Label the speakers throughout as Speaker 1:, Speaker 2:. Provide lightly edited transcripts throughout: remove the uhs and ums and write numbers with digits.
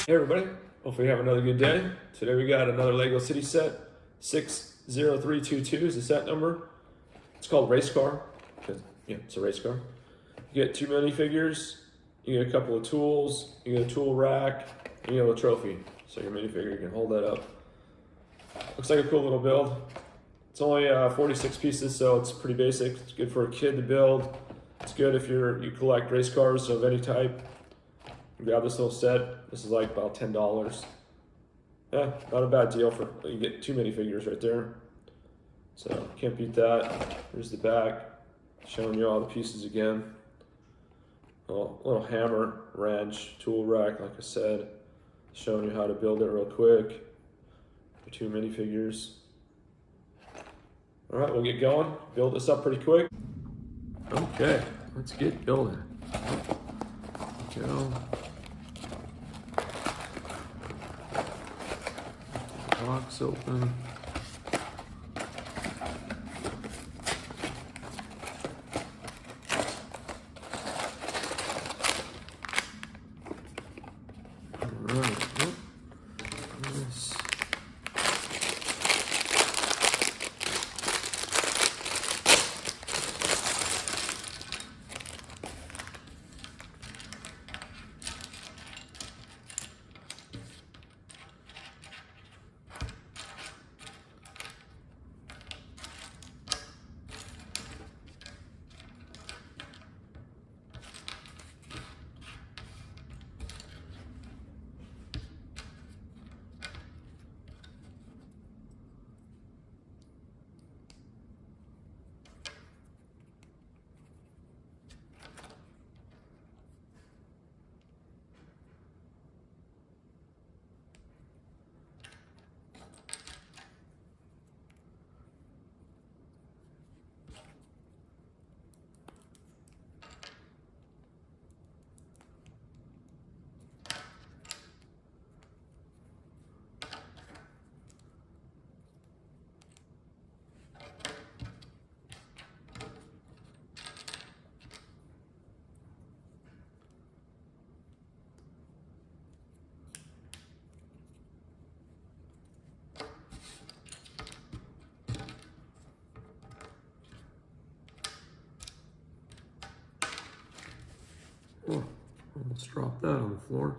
Speaker 1: Hey everybody, hopefully you have another good day. Today we got another Lego City set, 60322 is the set number. It's called Race Car, because it's a race car. You get 2 minifigures, you get a couple of tools, you get a tool rack, and you get a trophy. So your minifigure can hold that up. Looks like a cool little build. It's only 46 pieces, so it's pretty basic. It's good for a kid to build. It's good if you collect race cars of any type. Grab this little set. This is like about $10. Yeah, not a bad deal for, you get 2 minifigures right there. So can't beat that. Here's the back, showing you all the pieces again. A little hammer, wrench, tool rack, like I said, showing you how to build it real quick. For 2 minifigures. All right, we'll get going. Build this up pretty quick. Okay, let's get building. Go. Box open. All right. This. Oh, almost dropped that on the floor.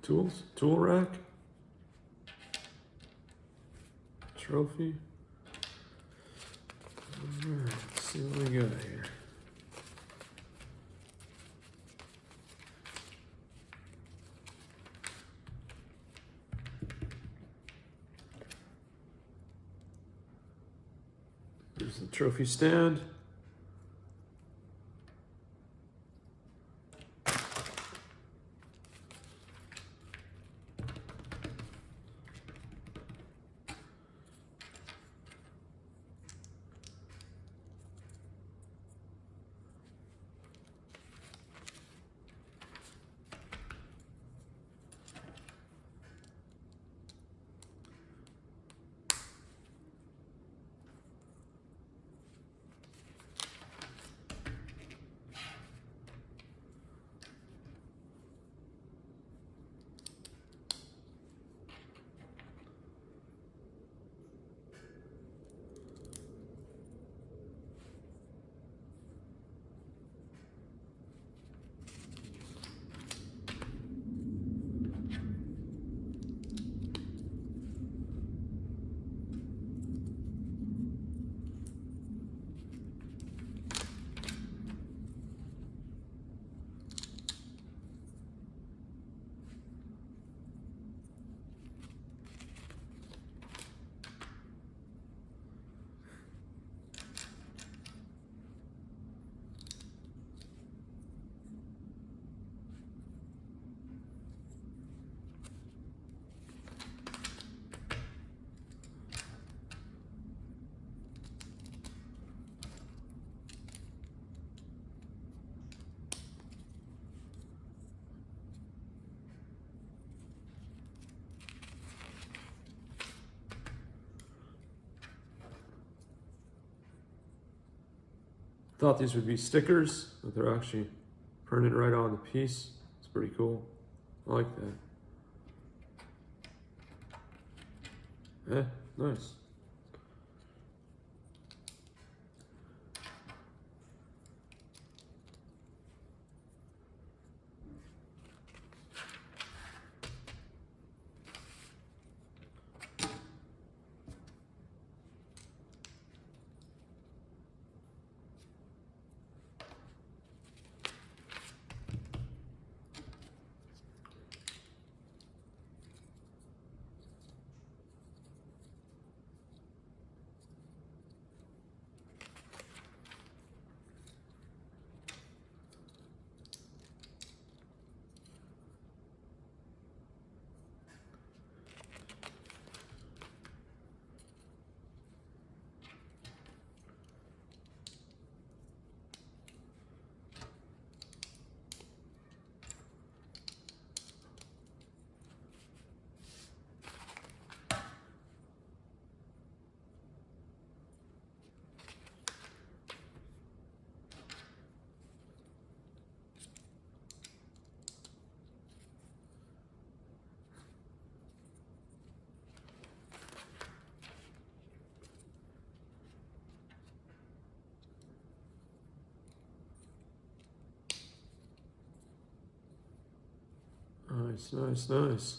Speaker 1: Tools, tool rack, trophy. All right, let's see what we got here. There's the trophy stand. Thought these would be stickers, but they're actually printed right on the piece. It's pretty cool. I like that. Yeah, nice. Nice, nice, nice.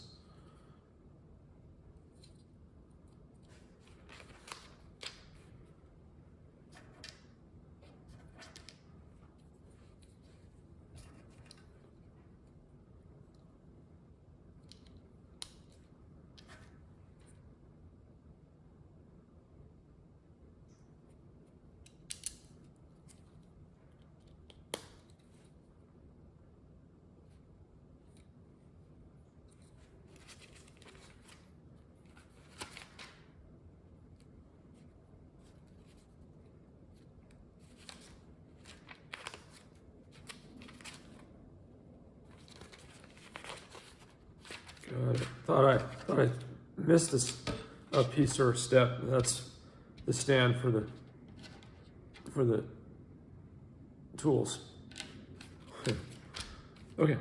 Speaker 1: God, thought I missed a piece or a step. That's the stand for the tools. Okay.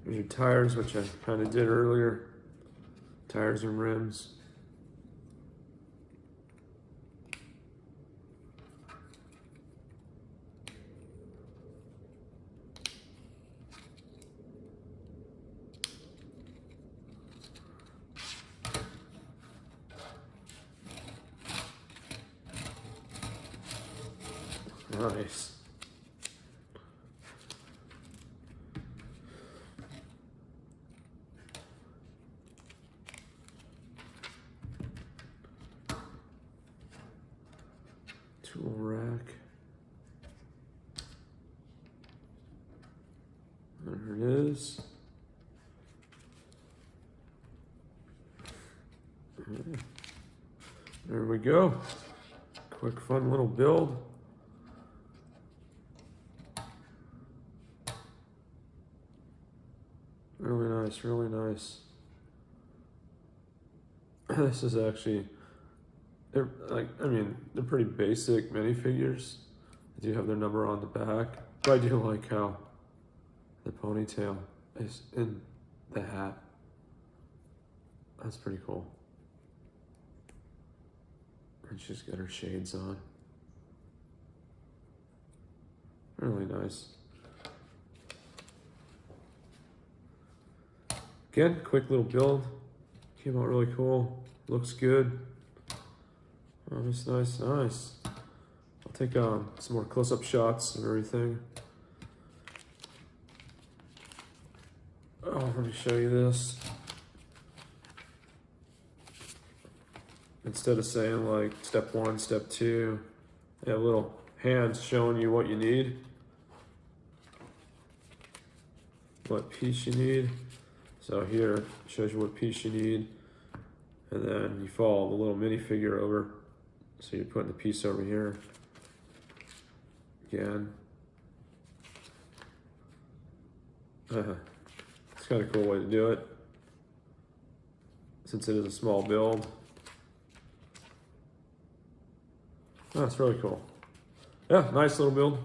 Speaker 1: There's your tires, which I kind of did earlier. Tires and rims. Nice. Tool rack. There it is. There we go. Quick, fun little build. Really nice, really nice. This is actually, they're pretty basic minifigures. They do have their number on the back, but I do like how the ponytail is in the hat. That's pretty cool. And she's got her shades on. Really nice. Again, quick little build. Came out really cool. Looks good. Nice, nice, nice. I'll take some more close-up shots of everything. Oh, let me show you this. Instead of saying like step 1, step 2, they have little hands showing you what you need, what piece you need. So here it shows you what piece you need, and then you follow the little minifigure over. So you're putting the piece over here. Again. It's kind of a cool way to do it, since it is a small build. Oh, that's really cool. Yeah, nice little build.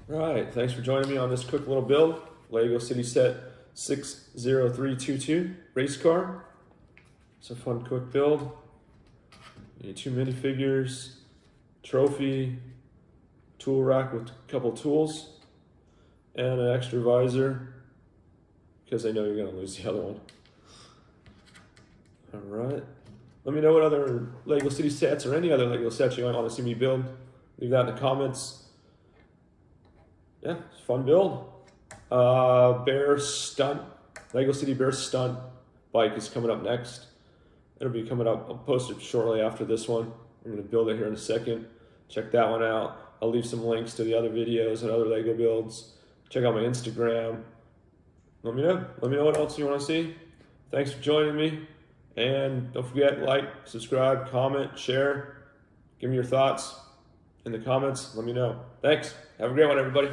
Speaker 1: All right, thanks for joining me on this quick little build. Lego City Set 60322 race car. It's a fun quick build. You need 2 minifigures, trophy, tool rack with a couple tools, and an extra visor because I know you're gonna lose the other one. All right. Let me know what other Lego City sets or any other Lego sets you might want to see me build. Leave that in the comments. Yeah, it's a fun build. Bear Stunt, Lego City Bear Stunt bike is coming up next. It'll be coming up, I'll post it shortly after this one. I'm gonna build it here in a second. Check that one out. I'll leave some links to the other videos and other Lego builds. Check out my Instagram. Let me know what else you wanna see. Thanks for joining me. And don't forget, like, subscribe, comment, share. Give me your thoughts in the comments. Let me know. Thanks. Have a great one, everybody.